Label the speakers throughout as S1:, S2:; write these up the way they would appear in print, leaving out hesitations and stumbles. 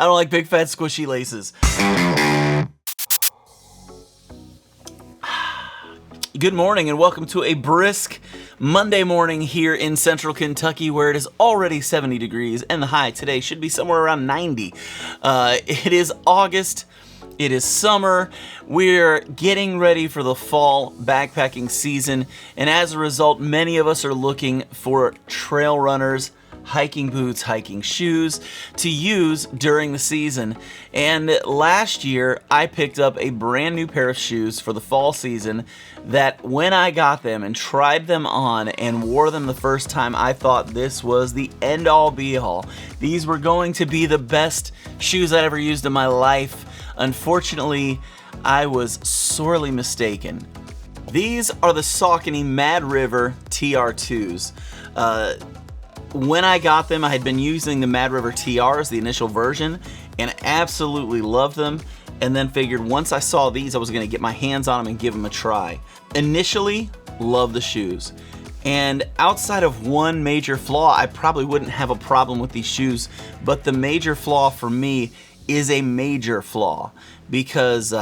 S1: I don't like big fat squishy laces. Good morning and welcome to a brisk Monday morning here in central Kentucky, where it is already 70 degrees and the high today should be somewhere around 90. It is August. It is summer. We're getting ready for the fall backpacking season, and as a result, many of us are looking for trail runners, hiking boots, hiking shoes to use during the season. And last year, I picked up a brand new pair of shoes for the fall season that when I got them and tried them on and wore them the first time, I thought this was the end-all be-all. These were going to be the best shoes I'd ever used in my life. Unfortunately, I was sorely mistaken. These are the Saucony Mad River TR2s. When I got them, I had been using the Mad River TRs, the initial version, and absolutely loved them, and then figured once I saw these, I was going to get my hands on them and give them a try. Initially, loved the shoes. And outside of one major flaw, I probably wouldn't have a problem with these shoes, but the major flaw for me is a major flaw, because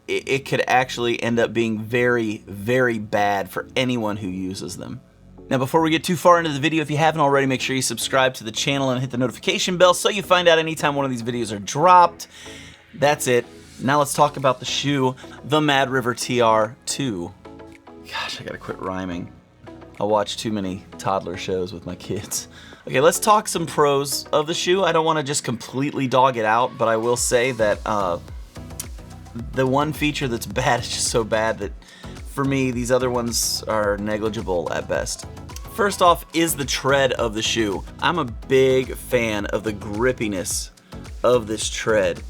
S1: it could actually end up being very, very bad for anyone who uses them. Now, before we get too far into the video, if you haven't already, make sure you subscribe to the channel and hit the notification bell so you find out anytime one of these videos are dropped. That's it. Now let's talk about the shoe, the Mad River TR2. Gosh, I gotta quit rhyming. I watch too many toddler shows with my kids. Okay, let's talk some pros of the shoe. I don't want to just completely dog it out, but I will say that the one feature that's bad is just so bad that for me, these other ones are negligible at best. First off is the tread of the shoe. I'm a big fan of the grippiness of this tread.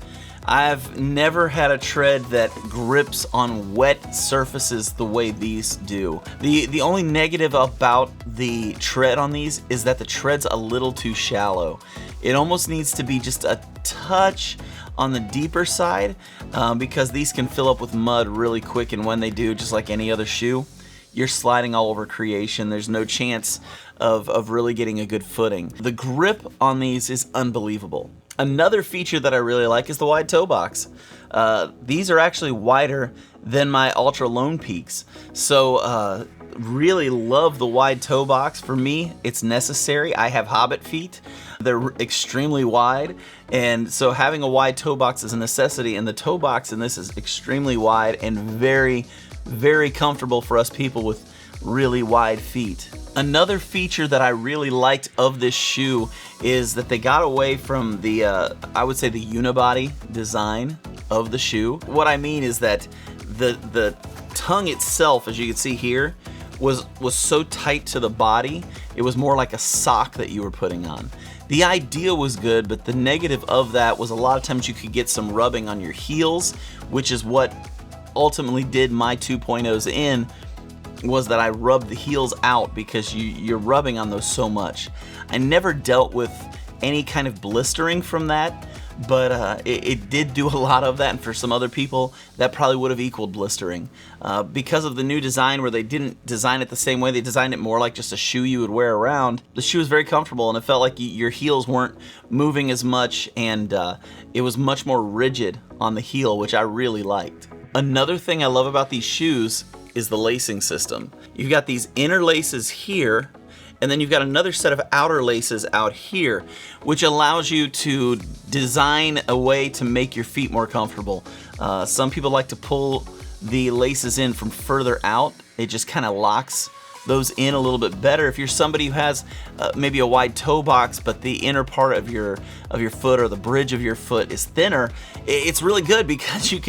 S1: I've never had a tread that grips on wet surfaces the way these do. The only negative about the tread on these is that the tread's a little too shallow. It almost needs to be just a touch on the deeper side, because these can fill up with mud really quick, and when they do, just like any other shoe, you're sliding all over creation. There's no chance of really getting a good footing. The grip on these is unbelievable. Another feature that I really like is the wide toe box. These are actually wider than my Ultra Lone Peaks, so really love the wide toe box. For me, it's necessary. I have hobbit feet. They're extremely wide, and so having a wide toe box is a necessity, and the toe box in this is extremely wide and very, very comfortable for us people with really wide feet. Another feature that I really liked of this shoe is that they got away from the, I would say, the unibody design of the shoe. What I mean is that the tongue itself, as you can see here, was so tight to the body, it was more like a sock that you were putting on. The idea was good, but the negative of that was a lot of times you could get some rubbing on your heels, which is what ultimately did my 2.0s in, was that I rubbed the heels out because you're rubbing on those so much. I never dealt with any kind of blistering from that, but it did do a lot of that, and for some other people that probably would have equaled blistering. Because of the new design, where they didn't design it the same way, they designed it more like just a shoe you would wear around. The shoe was very comfortable, and it felt like your heels weren't moving as much, and it was much more rigid on the heel, which I really liked. Another thing I love about these shoes is the lacing system. You've got these inner laces here, and then you've got another set of outer laces out here, which allows you to design a way to make your feet more comfortable. Some people like to pull the laces in from further out. It just kind of locks those in a little bit better. If you're somebody who has maybe a wide toe box, but the inner part of your foot or the bridge of your foot is thinner, it's really good because you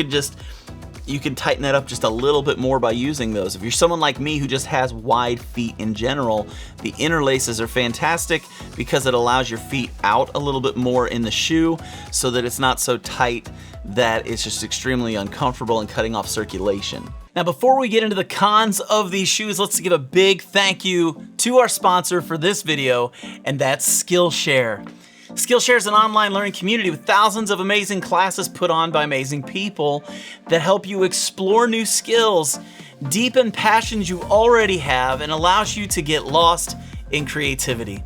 S1: can tighten that up just a little bit more by using those. If you're someone like me who just has wide feet in general, the inner laces are fantastic because it allows your feet out a little bit more in the shoe so that it's not so tight that it's just extremely uncomfortable and cutting off circulation. Now, before we get into the cons of these shoes, let's give a big thank you to our sponsor for this video, and that's Skillshare. Skillshare is an online learning community with thousands of amazing classes put on by amazing people that help you explore new skills, deepen passions you already have, and allows you to get lost in creativity.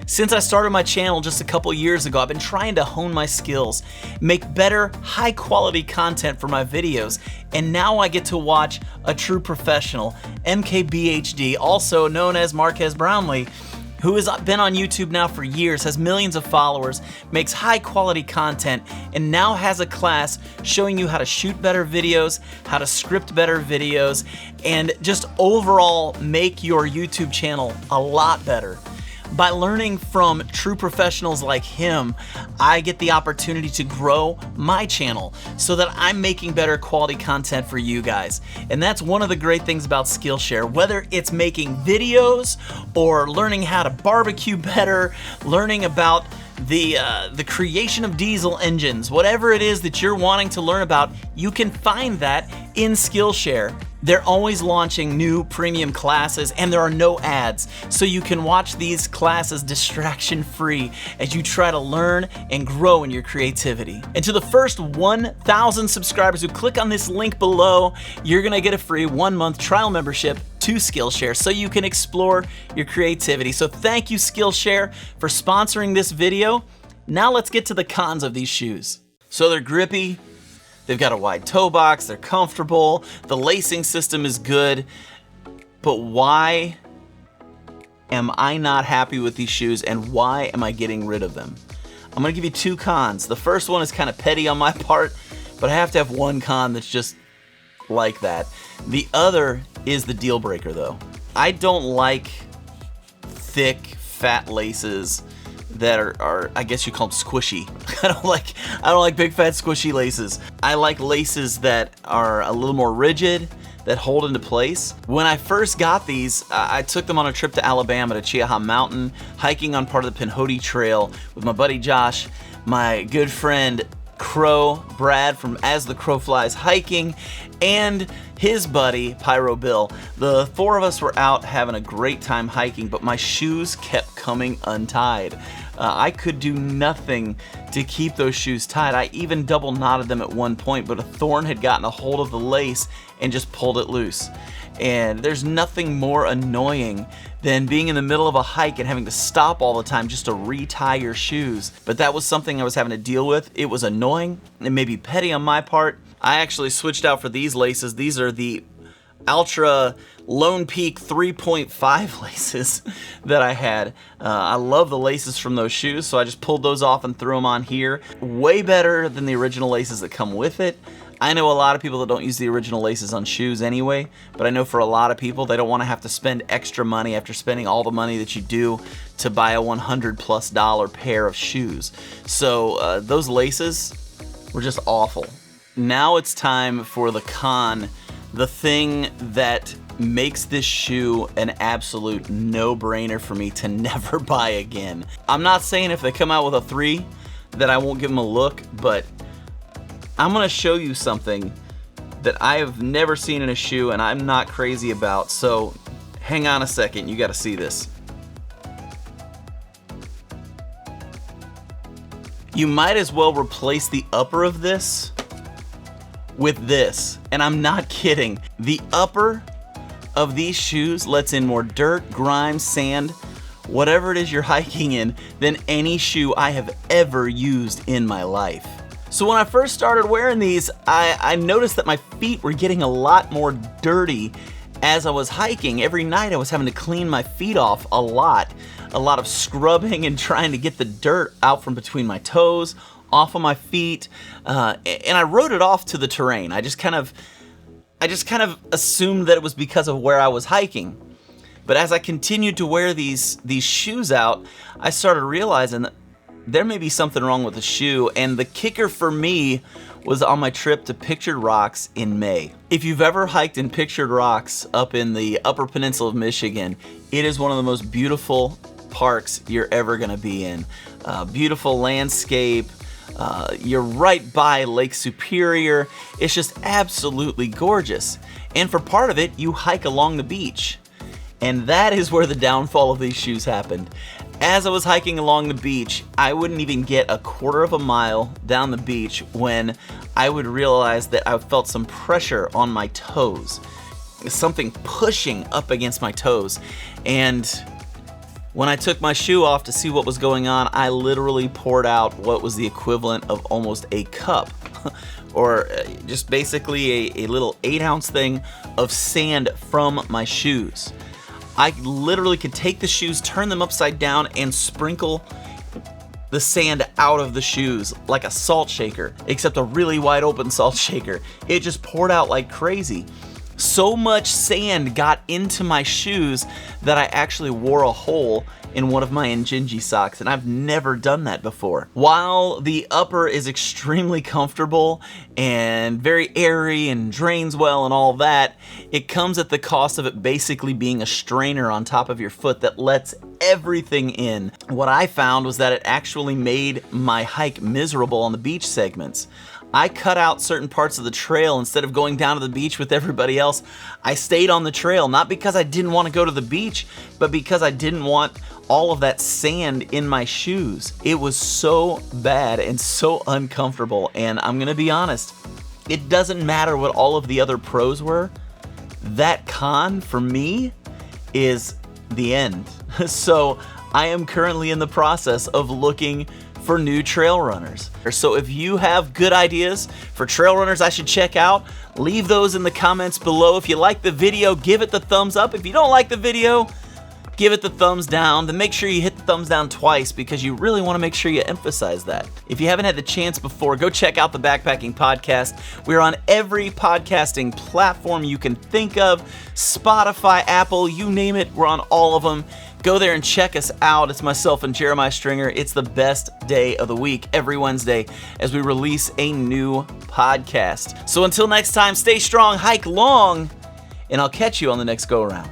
S1: Since I started my channel just a couple years ago, I've been trying to hone my skills, make better, high quality content for my videos, and now I get to watch a true professional, MKBHD, also known as Marquez Brownlee, who has been on YouTube now for years, has millions of followers, makes high quality content, and now has a class showing you how to shoot better videos, how to script better videos, and just overall make your YouTube channel a lot better. By learning from true professionals like him, I get the opportunity to grow my channel so that I'm making better quality content for you guys. And that's one of the great things about Skillshare. Whether it's making videos or learning how to barbecue better, learning about the creation of diesel engines, whatever it is that you're wanting to learn about, you can find that in Skillshare. They're always launching new premium classes and there are no ads, so you can watch these classes distraction-free as you try to learn and grow in your creativity. And to the first 1,000 subscribers who click on this link below, you're gonna get a free 1-month trial membership to Skillshare so you can explore your creativity. So thank you, Skillshare, for sponsoring this video. Now let's get to the cons of these shoes. So they're grippy, they've got a wide toe box, they're comfortable, the lacing system is good, but why am I not happy with these shoes and why am I getting rid of them? I'm gonna give you 2 cons. The first one is kind of petty on my part, but I have to have one con that's just like that. The other is the deal breaker though. I don't like thick, fat laces that are I guess you call them squishy. I don't like big fat squishy laces. I like laces that are a little more rigid, that hold into place. When I first got these, I took them on a trip to Alabama to Chiaha Mountain, hiking on part of the Pinhoti Trail with my buddy Josh, my good friend Crow Brad from As the Crow Flies Hiking, and his buddy Pyro Bill. The 4 of us were out having a great time hiking, but my shoes kept coming untied. I could do nothing to keep those shoes tied. I even double knotted them at one point, but a thorn had gotten a hold of the lace and just pulled it loose. And there's nothing more annoying than being in the middle of a hike and having to stop all the time just to re-tie your shoes. But that was something I was having to deal with. It was annoying. It may be petty on my part. I actually switched out for these laces. These are the Ultra Lone Peak 3.5 laces that I had. I love the laces from those shoes, so I just pulled those off and threw them on here. Way better than the original laces that come with it. I know a lot of people that don't use the original laces on shoes anyway, but I know for a lot of people, they don't want to have to spend extra money after spending all the money that you do to buy a $100+ pair of shoes. So those laces were just awful. Now it's time for the con, the thing that makes this shoe an absolute no-brainer for me to never buy again. I'm not saying if they come out with a 3 that I won't give them a look, but I'm gonna show you something that I have never seen in a shoe and I'm not crazy about, so hang on a second, you gotta see this. You might as well replace the upper of this with this, and I'm not kidding. The upper of these shoes lets in more dirt, grime, sand, whatever it is you're hiking in, than any shoe I have ever used in my life. So when I first started wearing these, I noticed that my feet were getting a lot more dirty as I was hiking. Every night I was having to clean my feet off a lot of scrubbing and trying to get the dirt out from between my toes, off of my feet, and I wrote it off to the terrain. I just kind of assumed that it was because of where I was hiking. But as I continued to wear these shoes out, I started realizing that there may be something wrong with the shoe, and the kicker for me was on my trip to Pictured Rocks in May. If you've ever hiked in Pictured Rocks up in the Upper Peninsula of Michigan, it is one of the most beautiful parks you're ever gonna be in. Beautiful landscape, you're right by Lake Superior. It's just absolutely gorgeous. And for part of it, you hike along the beach. And that is where the downfall of these shoes happened. As I was hiking along the beach, I wouldn't even get a quarter of a mile down the beach when I would realize that I felt some pressure on my toes. Something pushing up against my toes. And When I took my shoe off to see what was going on, I literally poured out what was the equivalent of almost a cup, or just basically a little 8-ounce thing of sand from my shoes. I literally could take the shoes, turn them upside down, and sprinkle the sand out of the shoes like a salt shaker, except a really wide open salt shaker. It just poured out like crazy. So much sand got into my shoes that I actually wore a hole in one of my Injinji socks, and I've never done that before. While the upper is extremely comfortable and very airy and drains well and all that, it comes at the cost of it basically being a strainer on top of your foot that lets everything in. What I found was that it actually made my hike miserable on the beach segments. I cut out certain parts of the trail. Instead of going down to the beach with everybody else, I stayed on the trail, not because I didn't want to go to the beach, but because I didn't want all of that sand in my shoes. It was so bad and so uncomfortable, and I'm gonna be honest, it doesn't matter what all of the other pros were. That con, for me, is the end. So I am currently in the process of looking for new trail runners. So if you have good ideas for trail runners I should check out, leave those in the comments below. If you like the video, give it the thumbs up. If you don't like the video, give it the thumbs down. Then make sure you hit the thumbs down twice, because you really want to make sure you emphasize that. If you haven't had the chance before, go check out the Backpacking Podcast. We're on every podcasting platform you can think of. Spotify, Apple, you name it, we're on all of them. Go there and check us out. It's myself and Jeremiah Stringer. It's the best day of the week every Wednesday as we release a new podcast. So until next time, stay strong, hike long, and I'll catch you on the next go around.